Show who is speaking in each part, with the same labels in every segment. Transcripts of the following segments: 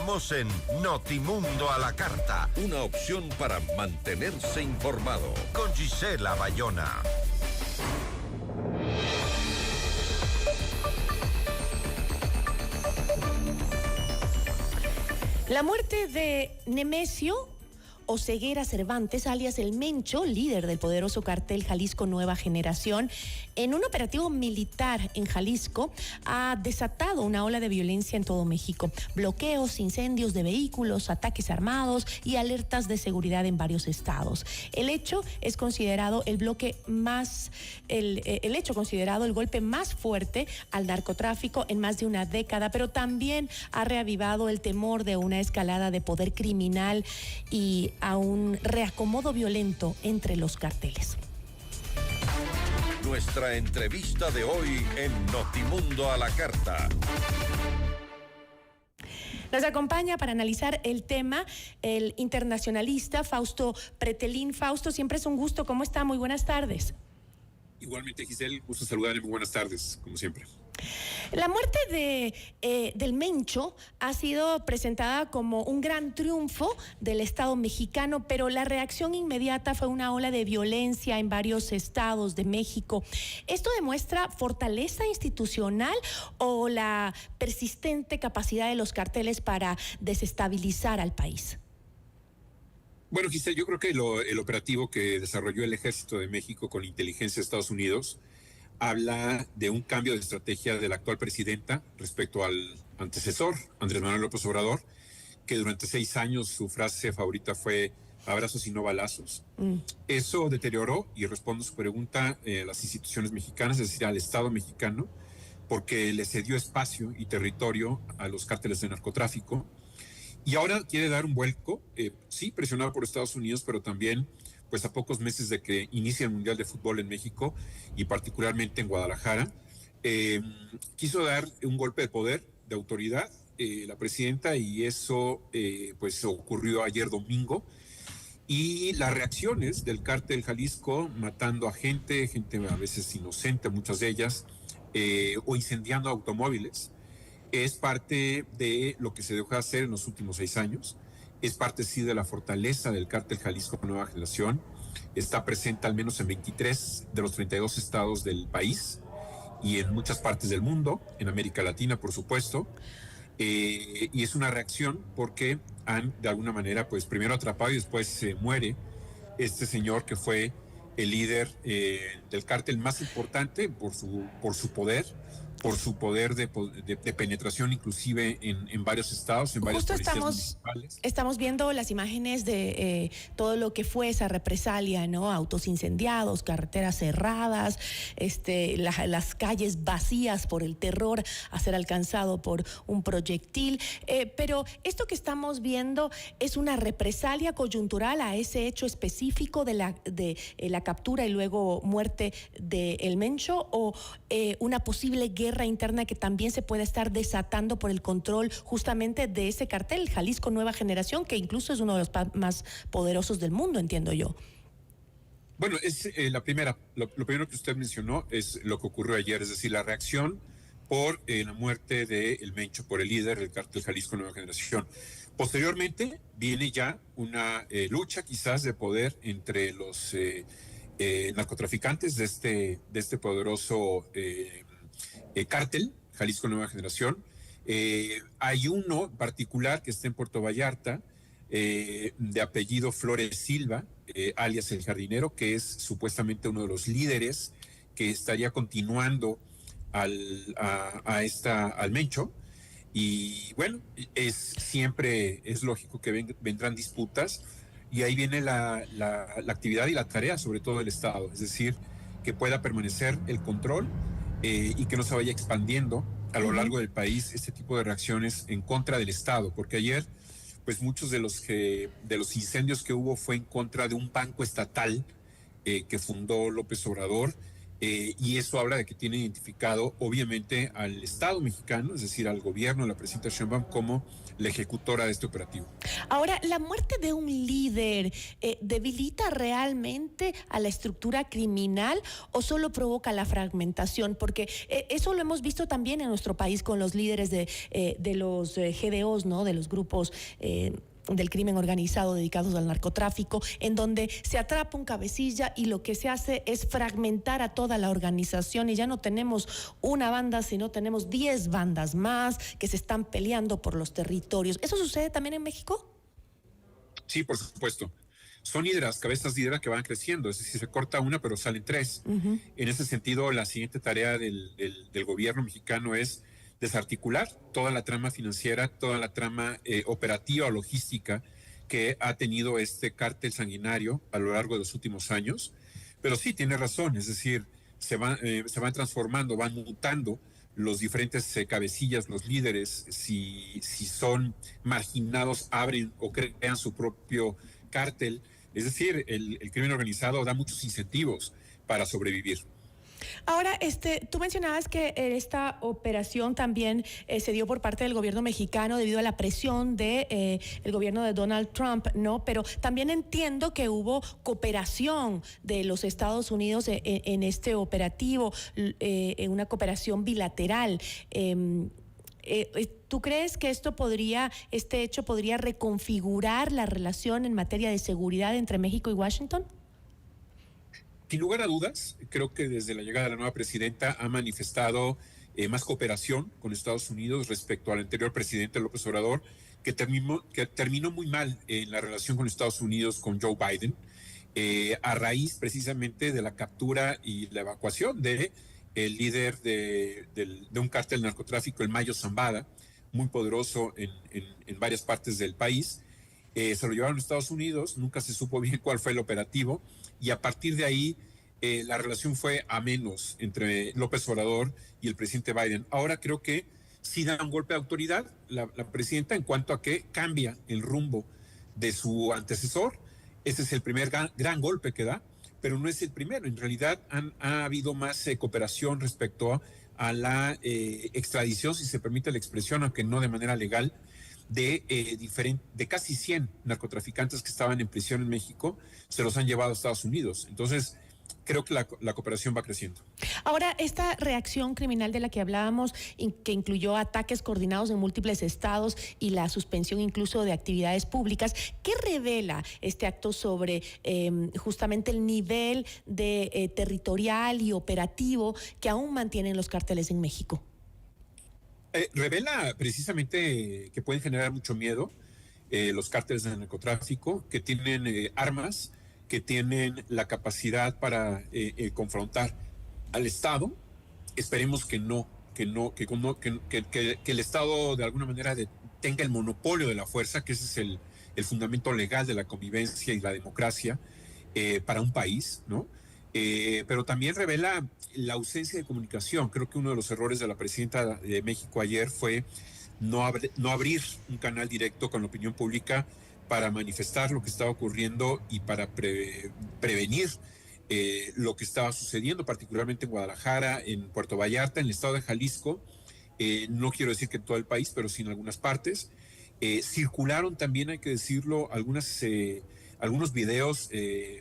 Speaker 1: Estamos en Notimundo a la Carta. Una opción para mantenerse informado. Con Gisela Bayona.
Speaker 2: La muerte de Nemesio Oseguera Cervantes, alias El Mencho, líder del poderoso cartel Jalisco Nueva Generación, en un operativo militar en Jalisco, ha desatado una ola de violencia en todo México. Bloqueos, incendios de vehículos, ataques armados y alertas de seguridad en varios estados. El hecho es considerado el golpe más fuerte al narcotráfico en más de una década, pero también ha reavivado el temor de una escalada de poder criminal y a un reacomodo violento entre los carteles.
Speaker 1: Nuestra entrevista de hoy en Notimundo a la Carta.
Speaker 2: Nos acompaña para analizar el tema el internacionalista Fausto Pretelín. Fausto, siempre es un gusto. ¿Cómo está? Muy buenas tardes.
Speaker 3: Igualmente, Giselle, gusto saludarle. Muy buenas tardes, como siempre.
Speaker 2: La muerte del Mencho ha sido presentada como un gran triunfo del Estado mexicano, pero la reacción inmediata fue una ola de violencia en varios estados de México. ¿Esto demuestra fortaleza institucional o la persistente capacidad de los carteles para desestabilizar al país?
Speaker 3: Bueno, Giselle, yo creo que el operativo que desarrolló el Ejército de México con inteligencia de Estados Unidos habla de un cambio de estrategia de la actual presidenta respecto al antecesor, Andrés Manuel López Obrador, que durante 6 años su frase favorita fue abrazos y no balazos. Eso deterioró, y respondo a su pregunta, las instituciones mexicanas, es decir, al Estado mexicano, porque le cedió espacio y territorio a los cárteles de narcotráfico, y ahora quiere dar un vuelco, sí, presionado por Estados Unidos, pero también pues a pocos meses de que inicie el Mundial de Fútbol en México y particularmente en Guadalajara, quiso dar un golpe de poder, de autoridad, la presidenta, y eso pues ocurrió ayer domingo. Y las reacciones del cártel Jalisco matando a gente a veces inocente, muchas de ellas, o incendiando automóviles, es parte de lo que se dejó de hacer en los últimos 6 años. Es parte, sí, de la fortaleza del cártel Jalisco Nueva Generación. Está presente al menos en 23 de los 32 estados del país y en muchas partes del mundo, en América Latina, por supuesto. Y es una reacción porque han, de alguna manera, pues primero atrapado y después se muere este señor que fue el líder del cártel más importante por su poder, por su poder de penetración, inclusive en varios estados, en varias policías municipales.
Speaker 2: Estamos viendo las imágenes de todo lo que fue esa represalia, ¿no? Autos incendiados, carreteras cerradas, las calles vacías por el terror a ser alcanzado por un proyectil. Pero esto que estamos viendo es una represalia coyuntural a ese hecho específico de la captura y luego muerte de El Mencho, o una posible guerra interna que también se puede estar desatando por el control justamente de ese cartel Jalisco Nueva Generación, que incluso es uno de los más poderosos del mundo, entiendo yo.
Speaker 3: Bueno, es lo primero que usted mencionó es lo que ocurrió ayer, es decir, la reacción por la muerte de El Mencho, por el líder del cártel Jalisco Nueva Generación. Posteriormente viene ya una lucha quizás de poder entre los narcotraficantes de este poderoso cártel Jalisco Nueva Generación. Hay uno particular que está en Puerto Vallarta, de apellido Flores Silva, alias El Jardinero, que es supuestamente uno de los líderes que estaría continuando al Mencho. Y bueno, siempre es lógico que vendrán disputas, y ahí viene la actividad y la tarea, sobre todo del Estado, es decir, que pueda permanecer el control y que no se vaya expandiendo a lo largo del país este tipo de reacciones en contra del Estado, porque ayer pues muchos de los incendios que hubo fue en contra de un banco estatal que fundó López Obrador, y eso habla de que tiene identificado obviamente al Estado mexicano, es decir, al gobierno, a la presidenta Sheinbaum, como la ejecutora de este operativo.
Speaker 2: Ahora, ¿la muerte de un líder debilita realmente a la estructura criminal o solo provoca la fragmentación? Porque eso lo hemos visto también en nuestro país con los líderes de los GDOs, ¿no? De los grupos del crimen organizado dedicados al narcotráfico, en donde se atrapa un cabecilla y lo que se hace es fragmentar a toda la organización y ya no tenemos una banda, sino tenemos 10 bandas más que se están peleando por los territorios. ¿Eso sucede también en México?
Speaker 3: Sí, por supuesto. Son hidras, cabezas de hidra que van creciendo, es decir, se corta una pero salen tres. En ese sentido, la siguiente tarea del gobierno mexicano es desarticular toda la trama financiera, toda la trama operativa o logística que ha tenido este cártel sanguinario a lo largo de los últimos años. Pero sí, tiene razón, es decir, se van transformando, van mutando los diferentes cabecillas, los líderes, si son marginados, abren o crean su propio cártel. Es decir, el crimen organizado da muchos incentivos para sobrevivir.
Speaker 2: Ahora, tú mencionabas que esta operación también se dio por parte del gobierno mexicano debido a la presión de el gobierno de Donald Trump, ¿no? Pero también entiendo que hubo cooperación de los Estados Unidos en este operativo, en una cooperación bilateral. ¿Tú crees que este hecho podría reconfigurar la relación en materia de seguridad entre México y Washington?
Speaker 3: Sin lugar a dudas, creo que desde la llegada de la nueva presidenta ha manifestado más cooperación con Estados Unidos respecto al anterior presidente López Obrador, que terminó muy mal en la relación con Estados Unidos con Joe Biden, a raíz precisamente de la captura y la evacuación de el líder de un cártel de narcotráfico, el Mayo Zambada, muy poderoso en varias partes del país. Se lo llevaron a Estados Unidos, nunca se supo bien cuál fue el operativo, y a partir de ahí la relación fue a menos entre López Obrador y el presidente Biden. Ahora creo que sí da un golpe de autoridad la presidenta en cuanto a que cambia el rumbo de su antecesor. Ese es el primer gran golpe que da, pero no es el primero. En realidad ha habido más cooperación respecto a la extradición, si se permite la expresión, aunque no de manera legal, de casi 100 narcotraficantes que estaban en prisión en México, se los han llevado a Estados Unidos. Entonces, creo que la cooperación va creciendo.
Speaker 2: Ahora, esta reacción criminal de la que hablábamos, que incluyó ataques coordinados en múltiples estados y la suspensión incluso de actividades públicas, ¿qué revela este acto sobre justamente el nivel de territorial y operativo que aún mantienen los cárteles en México?
Speaker 3: Revela precisamente que pueden generar mucho miedo los cárteles de narcotráfico, que tienen armas, que tienen la capacidad para confrontar al Estado. Esperemos que el Estado de alguna manera tenga el monopolio de la fuerza, que ese es el fundamento legal de la convivencia y la democracia para un país, ¿no? Pero también revela la ausencia de comunicación. Creo que uno de los errores de la presidenta de México ayer fue no abrir un canal directo con la opinión pública para manifestar lo que estaba ocurriendo y para prevenir lo que estaba sucediendo, particularmente en Guadalajara, en Puerto Vallarta, en el estado de Jalisco. No quiero decir que en todo el país, pero sí en algunas partes. Circularon también, hay que decirlo, algunos videos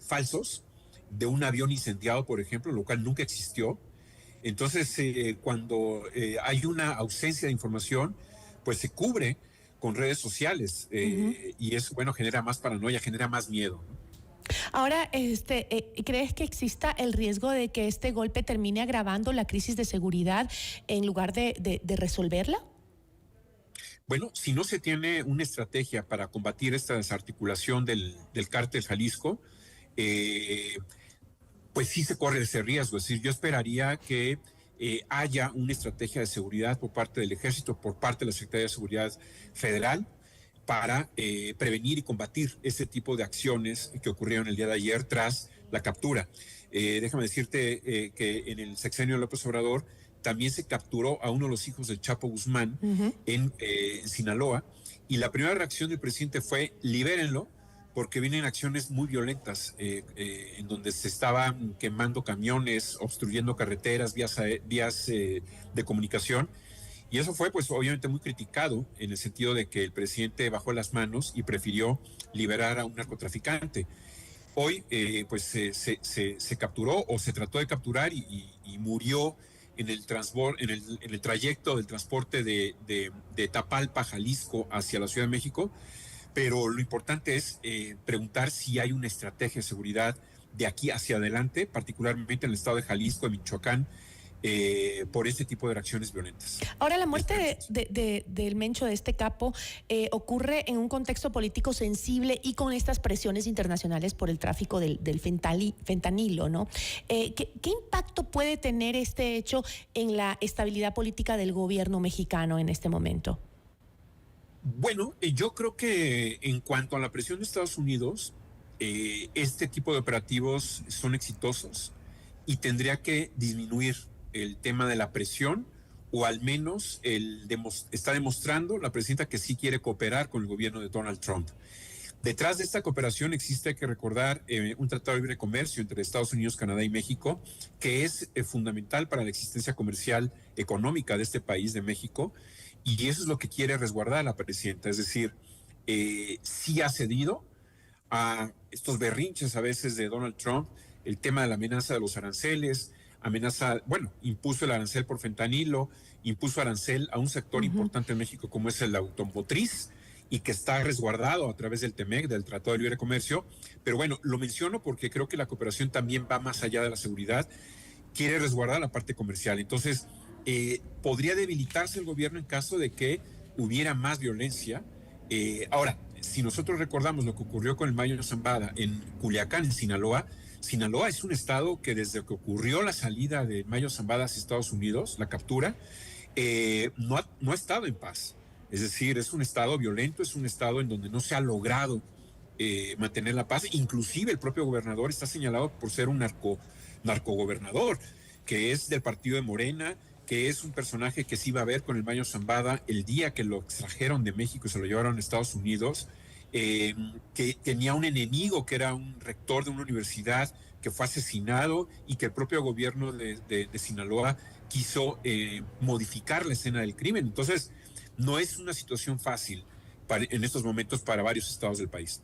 Speaker 3: falsos de un avión incendiado, por ejemplo, lo cual nunca existió. Entonces, cuando hay una ausencia de información, pues se cubre con redes sociales y eso, bueno, genera más paranoia, genera más miedo, ¿no?
Speaker 2: Ahora, ¿crees que exista el riesgo de que este golpe termine agravando la crisis de seguridad en lugar de resolverla?
Speaker 3: Bueno, si no se tiene una estrategia para combatir esta desarticulación del cártel Jalisco, pues sí se corre ese riesgo. Es decir, yo esperaría que haya una estrategia de seguridad por parte del Ejército, por parte de la Secretaría de Seguridad Federal, para prevenir y combatir ese tipo de acciones que ocurrieron el día de ayer tras la captura. Déjame decirte que en el sexenio de López Obrador también se capturó a uno de los hijos del Chapo Guzmán en Sinaloa, y la primera reacción del presidente fue libérenlo, porque vienen acciones muy violentas, en donde se estaban quemando camiones, obstruyendo carreteras, vías de comunicación. Y eso fue, pues, obviamente muy criticado en el sentido de que el presidente bajó las manos y prefirió liberar a un narcotraficante. Hoy, pues, se capturó o se trató de capturar y murió en el trayecto del transporte de Tapalpa, Jalisco, hacia la Ciudad de México. Pero lo importante es preguntar si hay una estrategia de seguridad de aquí hacia adelante, particularmente en el estado de Jalisco, de Michoacán, por este tipo de reacciones violentas.
Speaker 2: Ahora, la muerte del Mencho, de este capo, ocurre en un contexto político sensible y con estas presiones internacionales por el tráfico del fentanilo, ¿no? ¿Qué impacto puede tener este hecho en la estabilidad política del gobierno mexicano en este momento?
Speaker 3: Bueno, yo creo que en cuanto a la presión de Estados Unidos, este tipo de operativos son exitosos y tendría que disminuir el tema de la presión, o al menos está demostrando la presidenta que sí quiere cooperar con el gobierno de Donald Trump. Detrás de esta cooperación existe, hay que recordar, un tratado de libre comercio entre Estados Unidos, Canadá y México, que es fundamental para la existencia comercial económica de este país, de México, y eso es lo que quiere resguardar la presidenta. Es decir, sí ha cedido a estos berrinches a veces de Donald Trump, el tema de la amenaza de los aranceles, impuso el arancel por fentanilo, impuso arancel a un sector importante en México como es el automotriz, y que está resguardado a través del TEMEC, del Tratado de Libre Comercio. Pero bueno, lo menciono porque creo que la cooperación también va más allá de la seguridad, quiere resguardar la parte comercial. Entonces, podría debilitarse el gobierno en caso de que hubiera más violencia. Ahora, si nosotros recordamos lo que ocurrió con el Mayo Zambada en Culiacán, en Sinaloa, Sinaloa es un estado que desde que ocurrió la salida de Mayo Zambada hacia Estados Unidos, la captura, no ha estado en paz. Es decir, es un estado violento, es un estado en donde no se ha logrado mantener la paz. Inclusive el propio gobernador está señalado por ser un narcogobernador, que es del partido de Morena, que es un personaje que se iba a ver con el Mayo Zambada el día que lo extrajeron de México y se lo llevaron a Estados Unidos, que tenía un enemigo que era un rector de una universidad que fue asesinado y que el propio gobierno de Sinaloa quiso modificar la escena del crimen. Entonces, no es una situación fácil en estos momentos para varios estados del país.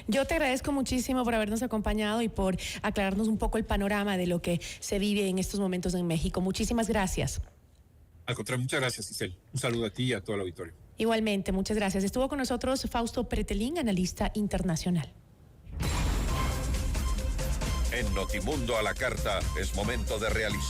Speaker 2: Yo te agradezco muchísimo por habernos acompañado y por aclararnos un poco el panorama de lo que se vive en estos momentos en México. Muchísimas gracias.
Speaker 3: Al contrario, muchas gracias, Giselle. Un saludo a ti y a todo el auditorio.
Speaker 2: Igualmente, muchas gracias. Estuvo con nosotros Fausto Pretelín, analista internacional.
Speaker 1: En Notimundo a la Carta es momento de realizar